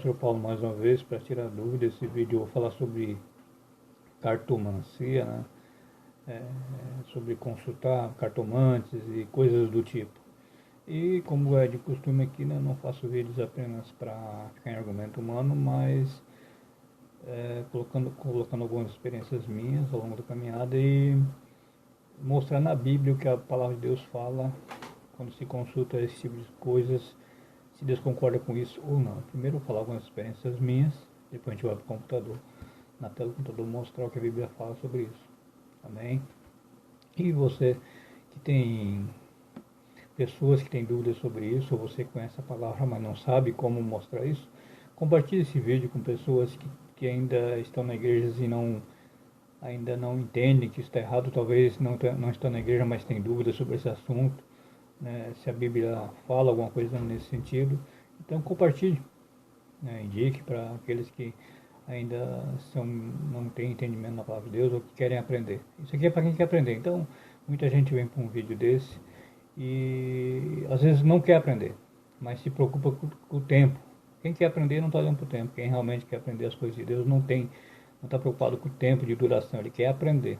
Apóstolo Paulo mais uma vez para tirar dúvida. Esse vídeo eu vou falar sobre cartomancia, né? Sobre consultar cartomantes e coisas do tipo. E como é de costume aqui, né, não faço vídeos apenas para ficar em argumento humano, mas colocando algumas experiências minhas ao longo da caminhada e mostrar na Bíblia o que a palavra de Deus fala quando se consulta esse tipo de coisas, se Deus concorda com isso ou não. Primeiro eu vou falar algumas experiências minhas, depois a gente vai para o computador, na tela do computador mostrar o que a Bíblia fala sobre isso. Amém? E você que tem pessoas que têm dúvidas sobre isso, ou você conhece a palavra, mas não sabe como mostrar isso, compartilhe esse vídeo com pessoas que ainda estão na igreja e ainda não entendem que isso está errado, talvez não estão na igreja, mas têm dúvidas sobre esse assunto, né, se a Bíblia fala alguma coisa nesse sentido. Então compartilhe, né, indique para aqueles que ainda não têm entendimento na palavra de Deus ou que querem aprender. Isso aqui é para quem quer aprender. Então, muita gente vem para um vídeo desse e às vezes não quer aprender, mas se preocupa com o tempo. Quem quer aprender não está olhando para o tempo. Quem realmente quer aprender as coisas de Deus não está preocupado com o tempo de duração, ele quer aprender.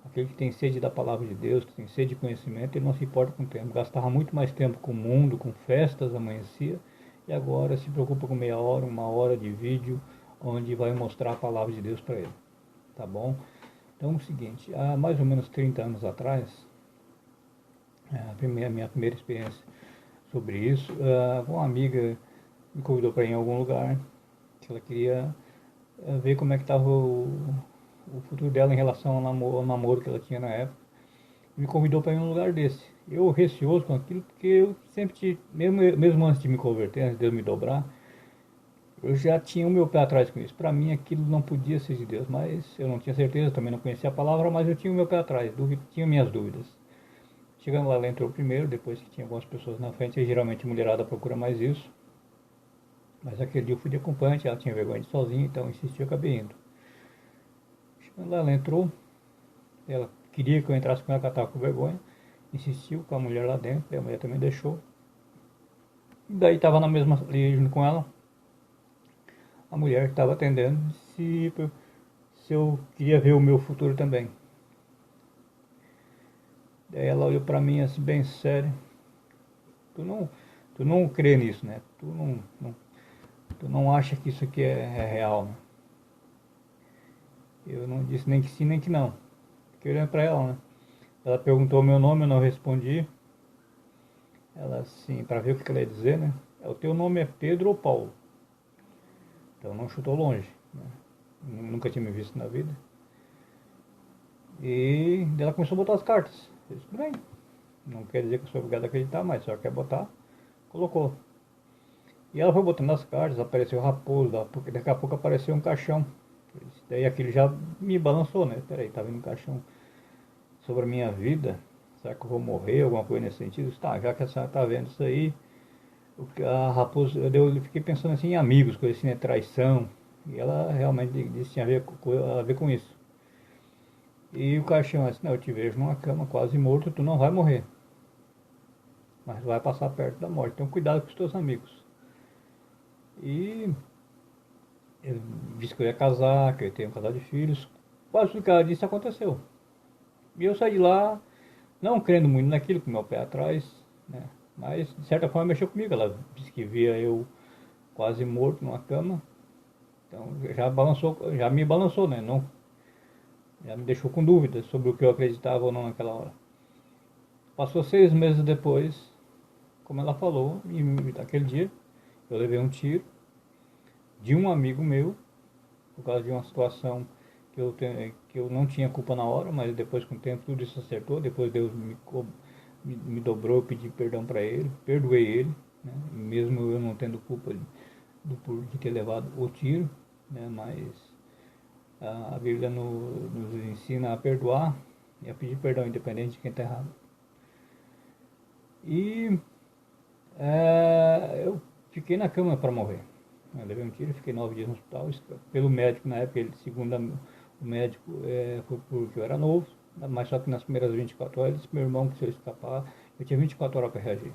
Aquele que tem sede da palavra de Deus, que tem sede de conhecimento, ele não se importa com o tempo. Gastava muito mais tempo com o mundo, com festas, amanhecia, e agora se preocupa com meia hora, uma hora de vídeo, onde vai mostrar a palavra de Deus para ele. Tá bom? Então é o seguinte, há mais ou menos 30 anos atrás, a minha primeira experiência sobre isso, uma amiga me convidou para ir em algum lugar, que ela queria ver como é que estava o futuro dela em relação ao namoro que ela tinha na época. Me convidou para ir em um lugar desse. Eu receoso com aquilo, porque eu sempre, mesmo antes de me converter, antes de eu me dobrar, eu já tinha o meu pé atrás com isso. Para mim aquilo não podia ser de Deus, mas eu não tinha certeza, também não conhecia a palavra, mas eu tinha o meu pé atrás, tinha minhas dúvidas. Chegando lá, ela entrou primeiro, depois que tinha algumas pessoas na frente, e geralmente a mulherada procura mais isso. Mas aquele dia eu fui de acompanhante, ela tinha vergonha de ir sozinha, então insistiu, eu acabei indo. Chegando lá, ela entrou, ela queria que eu entrasse com ela, que ela estava com vergonha, insistiu com a mulher lá dentro, e a mulher também deixou. E daí estava na mesma ali junto com ela, a mulher que estava atendendo, se eu queria ver o meu futuro também. Daí ela olhou para mim assim, bem sério, tu não crê nisso, né? Tu não acha que isso aqui é real, né? Eu não disse nem que sim, nem que não. Fiquei olhando para ela, né? Ela perguntou o meu nome, eu não respondi. Ela assim, para ver o que ela ia dizer, né? O teu nome é Pedro ou Paulo? Então não chutou longe, né? Nunca tinha me visto na vida. E ela começou a botar as cartas. Eu disse, tudo bem. Não quer dizer que eu sou obrigado a acreditar, mas se ela quer botar, colocou. E ela foi botando as cartas, apareceu raposo, daqui a pouco apareceu um caixão. Daí aquilo já me balançou, né? Peraí, tá vindo um caixão sobre a minha vida? Será que eu vou morrer? Alguma coisa nesse sentido? Tá, já que a senhora tá vendo isso aí, a raposa, eu fiquei pensando assim em amigos, coisa assim, né? Traição. E ela realmente disse que tinha a ver com isso. E o caixão disse, não, eu te vejo numa cama quase morto, tu não vai morrer. Mas vai passar perto da morte. Então cuidado com os teus amigos. E ele disse que eu ia casar, que eu ia ter um casal de filhos. Quase tudo que ela disse aconteceu. E eu saí de lá, não crendo muito naquilo, com o meu pé atrás, né? Mas de certa forma mexeu comigo. Ela disse que via eu quase morto numa cama. Então já me balançou, né? Não, já me deixou com dúvidas sobre o que eu acreditava ou não naquela hora. Passou 6 meses depois, como ela falou, e naquele dia eu levei um tiro de um amigo meu, por causa de uma situação que eu não tinha culpa na hora, mas depois com o tempo tudo isso acertou, depois Deus me dobrou, eu pedi perdão para ele, perdoei ele, né? Mesmo eu não tendo culpa de ter levado o tiro, né? Mas a Bíblia nos ensina a perdoar e a pedir perdão, independente de quem está errado. E eu fiquei na cama para morrer. Eu levei um tiro, fiquei 9 dias no hospital. Pelo médico, na época, segundo o médico, foi porque eu era novo. Mas só que nas primeiras 24 horas, ele disse meu irmão que se eu escapar, eu tinha 24 horas para reagir.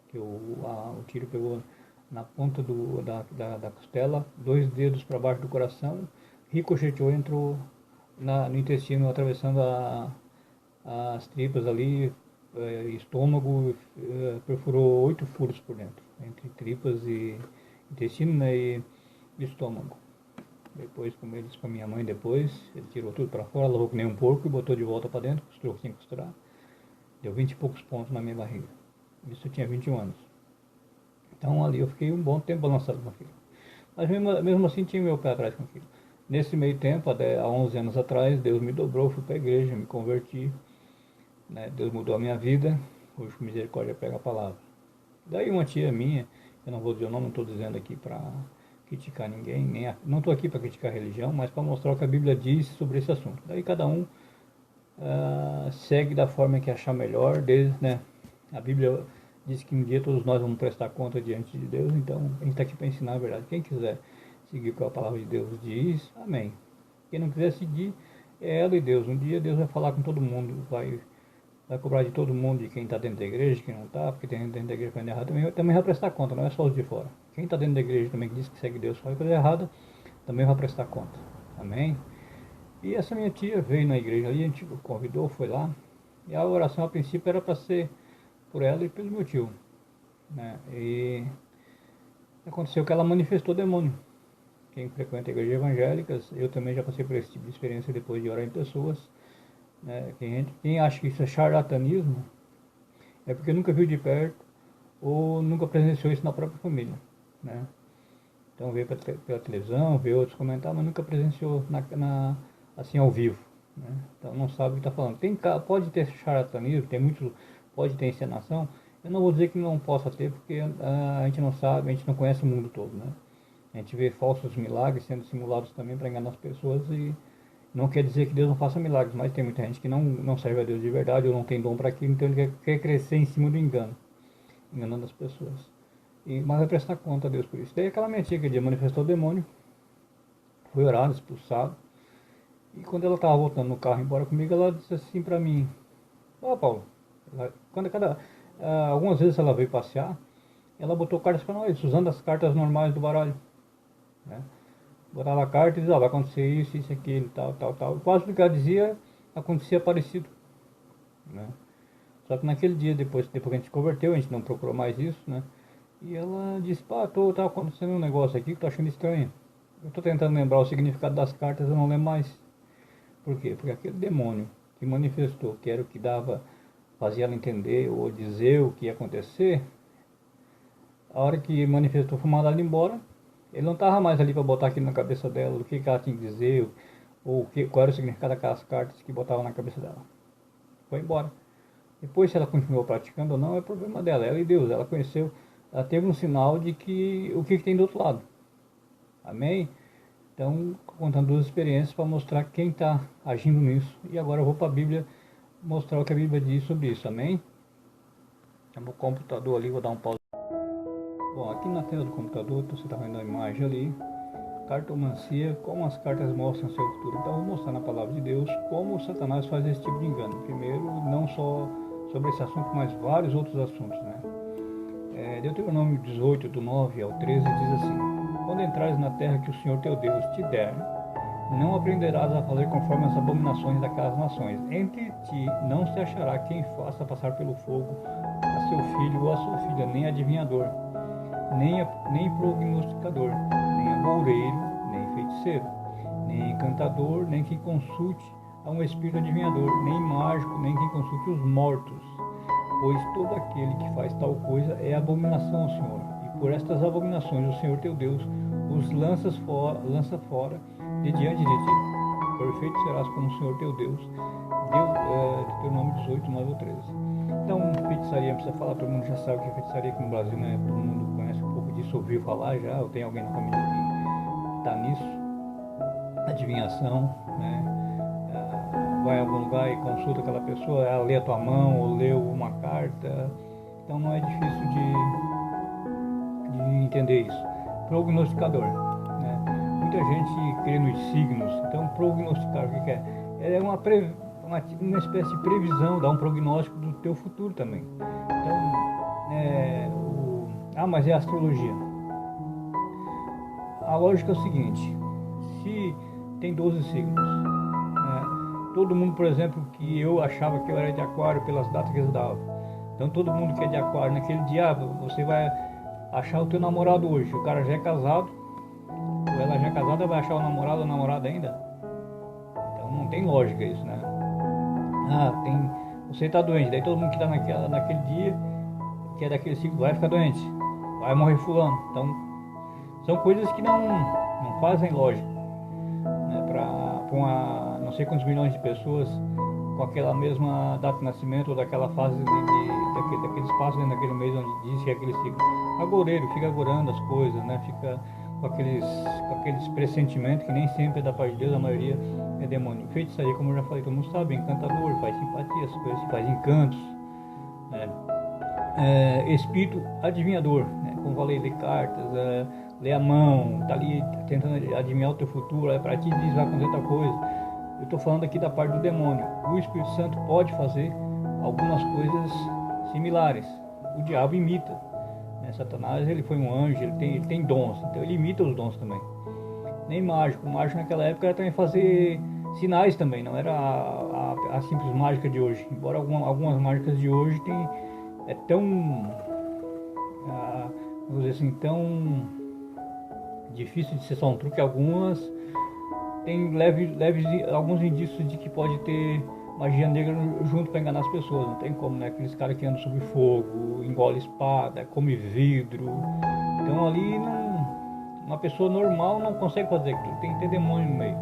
Que o tiro pegou na ponta da costela, 2 dedos para baixo do coração, ricocheteou, entrou no intestino, atravessando as tripas ali, estômago, perfurou 8 furos por dentro, entre tripas e intestino, né, e estômago. Depois, como ele disse para minha mãe, depois ele tirou tudo para fora, lavou que nem um porco e botou de volta para dentro, costurou sem costurar. Deu 20 e poucos pontos na minha barriga. Isso eu tinha 21 anos. Então ali eu fiquei um bom tempo balançado com aquilo. Mas mesmo assim tinha meu pé atrás com aquilo. Nesse meio tempo, até há 11 anos atrás, Deus me dobrou, fui para a igreja, me converti. Né? Deus mudou a minha vida. Hoje com misericórdia pega a palavra. Daí uma tia minha, eu não vou dizer o nome, não estou dizendo aqui para criticar ninguém, não estou aqui para criticar a religião, mas para mostrar o que a Bíblia diz sobre esse assunto. Daí cada um segue da forma que achar melhor, né? A Bíblia diz que um dia todos nós vamos prestar conta diante de Deus, então a gente está aqui para ensinar a verdade. Quem quiser seguir o que a palavra de Deus diz, amém. Quem não quiser seguir, é ela e Deus. Um dia Deus vai falar com todo mundo, vai cobrar de todo mundo, de quem está dentro da igreja, de quem não está, porque tem gente dentro da igreja fazendo errado, também vai prestar conta, não é só os de fora. Quem está dentro da igreja também que diz que segue Deus, faz coisa errada, também vai prestar conta. Amém? E essa minha tia veio na igreja ali, a gente convidou, foi lá, e a oração a princípio era para ser por ela e pelo meu tio. Né? E aconteceu que ela manifestou demônio. Quem frequenta igrejas evangélicas, eu também já passei por esse tipo de experiência depois de orar em pessoas. Né? Quem acha que isso é charlatanismo é porque nunca viu de perto ou nunca presenciou isso na própria família. Né? Então vê pela televisão, vê outros comentar, mas nunca presenciou assim ao vivo. Né? Então não sabe o que está falando. Pode ter charlatanismo, pode ter encenação. Eu não vou dizer que não possa ter, porque a gente não sabe, a gente não conhece o mundo todo. Né? A gente vê falsos milagres sendo simulados também para enganar as pessoas, e não quer dizer que Deus não faça milagres, mas tem muita gente que não serve a Deus de verdade ou não tem dom para aquilo, então ele quer crescer em cima do engano, enganando as pessoas. Mas vai prestar conta a Deus por isso. Daí aquela minha tia que dia manifestou o demônio, foi orada, expulsado. E quando ela estava voltando no carro embora comigo, ela disse assim para mim: ó, Paulo, algumas vezes ela veio passear, ela botou cartas para nós, usando as cartas normais do baralho. Né? Botava a carta e dizia: vai acontecer isso, isso, aquilo, tal, tal, tal. Quase tudo que ela dizia acontecia parecido. Né? Só que naquele dia, depois que a gente se converteu, a gente não procurou mais isso, né? E ela disse: pá, tá acontecendo um negócio aqui que tô achando estranho. Eu tô tentando lembrar o significado das cartas, eu não lembro mais. Por quê? Porque aquele demônio que manifestou, que era o que fazia ela entender ou dizer o que ia acontecer, a hora que manifestou, foi mandado embora. Ele não estava mais ali para botar aquilo na cabeça dela, o que ela tinha que dizer, ou qual era o significado daquelas cartas que botava na cabeça dela. Foi embora. Depois, se ela continuou praticando ou não, é problema dela, ela e Deus. Ela conheceu, ela teve um sinal de o que tem do outro lado. Amém? Então, contando 2 experiências para mostrar quem está agindo nisso. E agora eu vou para a Bíblia mostrar o que a Bíblia diz sobre isso. Amém? Então, no computador ali, vou dar um pause. Bom, aqui na tela do computador, você está vendo a imagem ali. Cartomancia, como as cartas mostram seu futuro. Então, eu vou mostrar na palavra de Deus como o Satanás faz esse tipo de engano. Primeiro, não só sobre esse assunto, mas vários outros assuntos. Né? Deuteronômio 18, do 9 ao 13, diz assim: quando entrares na terra que o Senhor teu Deus te der, não aprenderás a fazer conforme as abominações daquelas nações. Entre ti não se achará quem faça passar pelo fogo a seu filho ou a sua filha, nem adivinhador, nem prognosticador, nem agoureiro, nem feiticeiro, nem encantador, nem quem consulte a um espírito adivinhador, nem mágico, nem quem consulte os mortos. Pois todo aquele que faz tal coisa é abominação ao Senhor. E por estas abominações o Senhor teu Deus os lança fora de diante de ti. Perfeito serás como o Senhor teu Deus. Deuteronômio 18, 9 ou 13. Então, feitiçaria, não precisa falar, todo mundo já sabe que é feitiçaria aqui no Brasil, né? Todo mundo conhece um pouco disso, ouviu falar já, ou tem alguém na família que está nisso. Adivinhação, né? Vai a algum lugar e consulta aquela pessoa, ela lê a tua mão ou leu uma carta. Então não é difícil de entender isso. Prognosticador, né? Muita gente crê nos signos. Então prognosticar, o que é? É uma espécie de previsão, dá um prognóstico do teu futuro também. Então, mas é astrologia. a lógica é o seguinte: se tem 12 signos, né? Todo mundo, por exemplo, que eu achava que eu era de aquário pelas datas que eles davam. Então todo mundo que é de aquário, naquele dia você vai achar o teu namorado hoje. O cara já é casado, ou ela já é casada, vai achar o namorado ou a namorada ainda? Então não tem lógica isso, né? Você tá doente, daí todo mundo que tá naquele dia, que é daquele ciclo, vai ficar doente, vai morrer fulano. Então são coisas que não fazem lógica, né? Para não sei quantos milhões de pessoas com aquela mesma data de nascimento ou daquela fase daquele espaço dentro daquele mês onde diz que é aquele ciclo. Agoureiro fica agorando as coisas, né? Fica com aqueles pressentimentos que nem sempre é da parte de Deus, a maioria é demônio. Feitiçaria, como eu já falei, todo mundo sabe, encantador, faz simpatia, as coisas, faz encantos, né? Espírito adivinhador, né? Como falei, lê cartas, lê a mão, tá ali tentando adivinhar o teu futuro, para ti diz vai acontecer outra coisa. Eu estou falando aqui da parte do demônio. O Espírito Santo pode fazer algumas coisas similares. O diabo imita, né? Satanás, ele foi um anjo, ele tem dons, então ele imita os dons também. Nem mágico. O mágico naquela época era também fazer sinais também, não era a simples mágica de hoje. Embora algumas mágicas de hoje é tão, vamos dizer assim, tão difícil de ser só um truque. Algumas tem leves alguns indícios de que pode ter magia negra junto para enganar as pessoas. Não tem como, né? Aqueles caras que andam sob fogo, engole espada, come vidro. Então ali uma pessoa normal não consegue fazer aquilo. Tem que ter demônio no meio.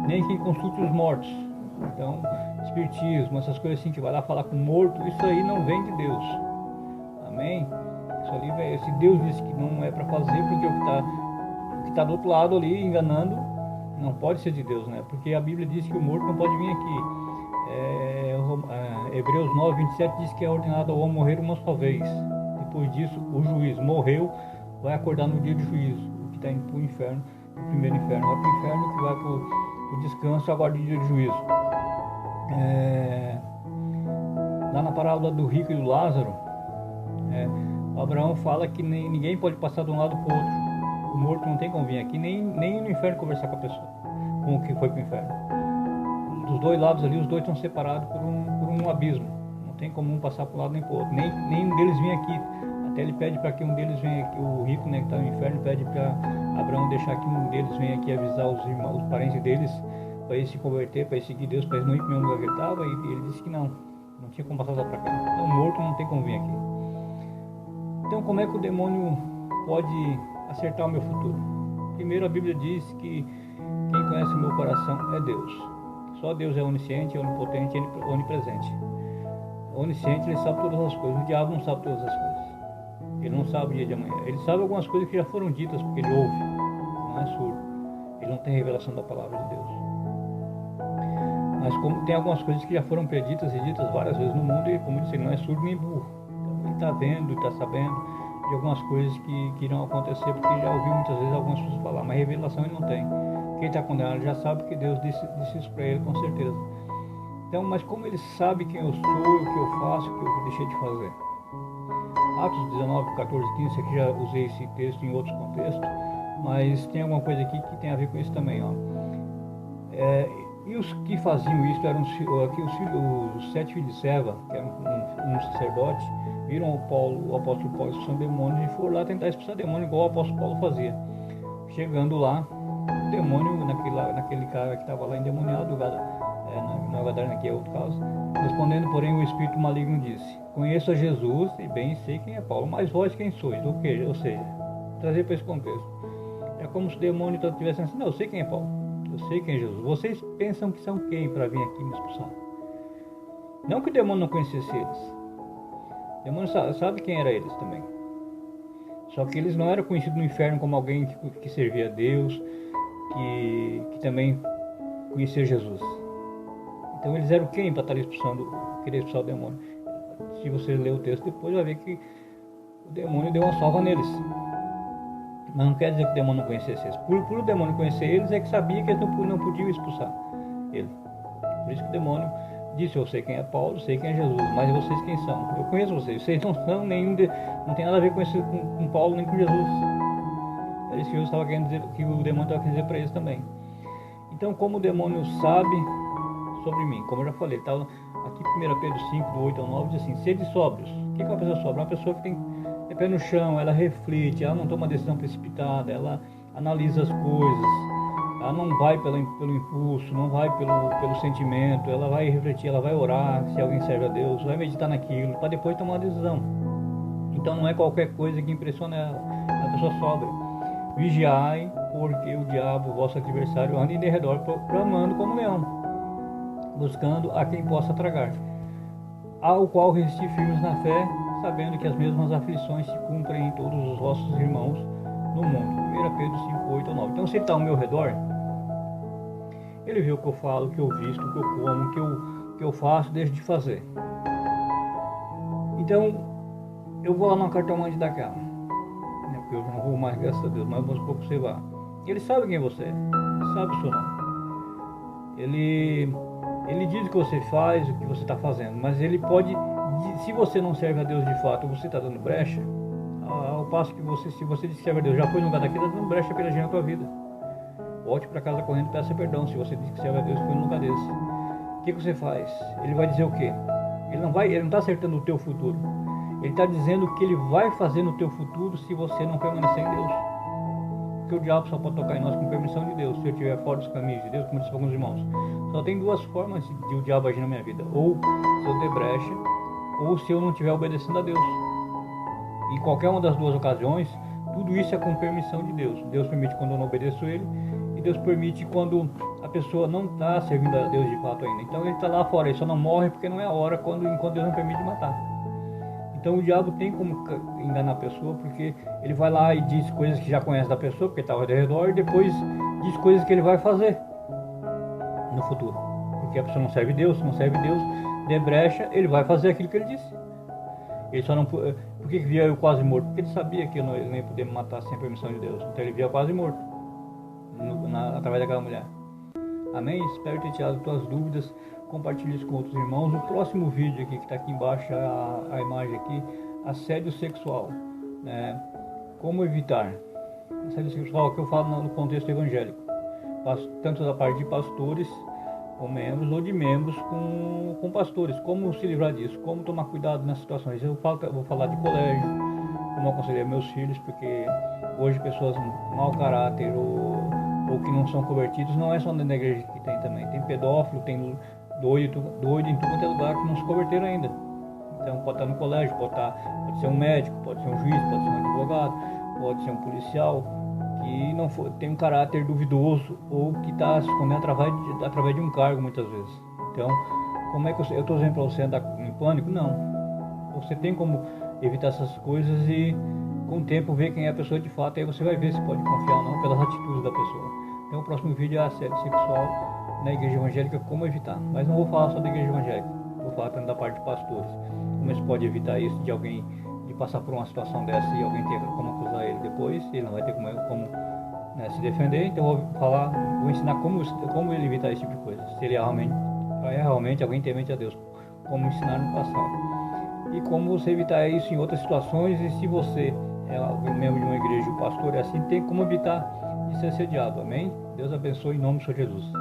Nem quem consulte os mortos. Então, espiritismo, essas coisas assim que vai lá falar com o morto, isso aí não vem de Deus. Amém? Isso ali, se Deus disse que não é para fazer, porque o que tá do outro lado ali enganando não pode ser de Deus, né? Porque a Bíblia diz que o morto não pode vir aqui. Hebreus 9:27 diz que é ordenado ao homem morrer uma só vez. Depois disso, o juiz morreu, vai acordar no dia de juízo. O que está indo para o inferno, o primeiro inferno vai para o inferno, o que vai para o descanso, agora o dia de juízo. Lá na parábola do rico e do Lázaro, Abraão fala que ninguém pode passar de um lado para o outro. O morto não tem como vir aqui, nem no inferno conversar com a pessoa, com o que foi para o inferno. Dos dois lados ali, os dois estão separados por um abismo. Não tem como um passar para um lado nem para o outro. Nem um deles vem aqui. Até ele pede para que um deles venha aqui, o rico, né, que está no inferno, pede para Abraão deixar que um deles venha aqui avisar os irmãos, os parentes deles, para eles se converter, para eles seguir Deus, para eles não ir para o mesmo lugar que ele estava. E ele disse que não tinha como passar para cá. Então o morto não tem como vir aqui. Então como é que o demônio pode acertar o meu futuro? Primeiro, a Bíblia diz que quem conhece o meu coração é Deus. Só Deus é onisciente, onipotente e onipresente. Onisciente, ele sabe todas as coisas. O diabo não sabe todas as coisas. Ele não sabe o dia de amanhã. Ele sabe algumas coisas que já foram ditas, porque ele ouve. Não é surdo. Ele não tem revelação da palavra de Deus. Mas como tem algumas coisas que já foram preditas e ditas várias vezes no mundo, e como eu disse, ele não é surdo nem burro. Então ele está vendo, está sabendo de algumas coisas que irão acontecer, porque ele já ouviu muitas vezes algumas pessoas falar, mas revelação ele não tem. Quem está condenado já sabe que Deus disse isso para ele com certeza. Então, mas como ele sabe quem eu sou, o que eu faço, o que eu deixei de fazer? Atos 19, 14, 15, aqui já usei esse texto em outros contextos, mas tem alguma coisa aqui que tem a ver com isso também, ó. E os que faziam isso eram os 7 filhos de Seva, que eram um sacerdote, viram o apóstolo Paulo expulsando demônios e foram lá tentar expulsar demônio igual o apóstolo Paulo fazia. Chegando lá, o demônio, naquele cara que estava lá endemoniado, na Gadarena, que é outro caso, respondendo, porém, o espírito maligno disse: conheço a Jesus e bem sei quem é Paulo, mas vós quem sois? Ou seja, trazer para esse contexto. É como se o demônio estivesse assim: não, eu sei quem é Paulo, eu sei quem é Jesus. Vocês pensam que são quem para vir aqui me expulsar? Não que o demônio não conhecesse eles. O demônio sabe quem era eles também. Só que eles não eram conhecidos no inferno como alguém que servia a Deus, que também conhecia Jesus. Então eles eram quem para estar querer expulsar o demônio? Se você ler o texto depois, vai ver que o demônio deu uma salva neles. Mas não quer dizer que o demônio não conhecesse eles. Por o demônio conhecer eles, é que sabia que eles não podiam expulsar ele. Por isso que o demônio disse: eu sei quem é Paulo, sei quem é Jesus, mas vocês quem são? Eu conheço vocês não são não tem nada a ver com Paulo nem com Jesus. Era isso que Jesus estava querendo dizer, que o demônio estava querendo dizer para eles também. Então, como o demônio sabe sobre mim, como eu já falei, estava aqui 1 Pedro 5, do 8 ao 9, diz assim: sede sóbrios. O que é uma pessoa sóbria? Uma pessoa que tem pé no chão, ela reflete, ela não toma decisão precipitada, ela analisa as coisas, ela não vai pelo impulso, não vai pelo sentimento, ela vai refletir, ela vai orar, se alguém serve a Deus, vai meditar naquilo, para depois tomar uma decisão. Então não é qualquer coisa que impressiona a pessoa sóbria. Vigiai, porque o diabo, vosso adversário, anda em derredor, proclamando como leão, buscando a quem possa tragar, ao qual resisti firmes na fé, sabendo que as mesmas aflições se cumprem em todos os vossos irmãos no mundo. 1 Pedro 5, 8 a 9. Então, se ele está ao meu redor, ele vê o que eu falo, o que eu visto, o que eu como, o que eu faço, deixo de fazer. Então, eu vou lá numa cartomante daquela, né, porque eu não vou mais, graças a Deus, mas vamos supor que você vá. Ele sabe quem você é, sabe o seu nome. Ele diz o que você faz, o que você está fazendo, mas ele pode, se você não serve a Deus de fato, ou você está dando brecha, ao passo que você, se você diz que serve a Deus, já foi no lugar daquilo, está dando brecha para ele agir na tua vida. Volte para casa correndo e peça perdão, se você diz que serve a Deus, foi no lugar desse. O que você faz? Ele vai dizer o quê? Ele não está acertando o teu futuro. Ele está dizendo o que ele vai fazer no teu futuro se você não permanecer em Deus. Porque o diabo só pode tocar em nós com permissão de Deus. Se eu estiver fora dos caminhos de Deus, como disse alguns irmãos, só tem duas formas de o diabo agir na minha vida: ou se eu der brecha, ou se eu não estiver obedecendo a Deus. Em qualquer uma das duas ocasiões, tudo isso é com permissão de Deus. Deus permite quando eu não obedeço Ele, e Deus permite quando a pessoa não está servindo a Deus de fato ainda. Então ele está lá fora, ele só não morre porque não é a hora, enquanto Deus não permite matar. Então o diabo tem como enganar a pessoa, porque ele vai lá e diz coisas que já conhece da pessoa, porque está ao redor, e depois diz coisas que ele vai fazer no futuro. Porque a pessoa não serve Deus, de brecha, ele vai fazer aquilo que ele disse. Ele só não... Por que via eu quase morto? Porque ele sabia que ele não ia poder me matar sem a permissão de Deus. Então ele via quase morto, através daquela mulher. Amém? Espero ter tirado tuas dúvidas. Compartilhe isso com outros irmãos. O próximo vídeo aqui, que está aqui embaixo, a imagem aqui, assédio sexual, né? Como evitar assédio sexual, que eu falo no contexto evangélico, tanto da parte de pastores com membros, ou de membros com pastores. Como se livrar disso, como tomar cuidado nas situações. Eu vou falar de colégio, como aconselhar meus filhos, porque hoje pessoas mau caráter ou que não são convertidos, não é só dentro da igreja que tem também. Tem pedófilo, tem doido em tudo quanto é lugar, que não se converteram ainda. Então pode estar no colégio, pode ser um médico, pode ser um juiz, pode ser um advogado, pode ser um policial que não tem um caráter duvidoso, ou que está se escondendo através de um cargo muitas vezes. Então, como é que eu estou dizendo para você andar em pânico? Não. Você tem como evitar essas coisas e com o tempo ver quem é a pessoa de fato, aí você vai ver se pode confiar ou não pelas atitudes da pessoa. Então o próximo vídeo é assédio sexual na igreja evangélica, como evitar. Mas não vou falar só da igreja evangélica, vou falar também da parte de pastores. Como se pode evitar isso, de alguém de passar por uma situação dessa e alguém ter como acusar ele depois, ele não vai ter como né, se defender. Então vou ensinar como ele evitar esse tipo de coisa. Se ele realmente alguém temente a Deus, como ensinar no passado. E como você evitar isso em outras situações, e se você é membro de uma igreja e o pastor é assim, tem como evitar de ser assediado. Amém? Deus abençoe em nome do Senhor Jesus.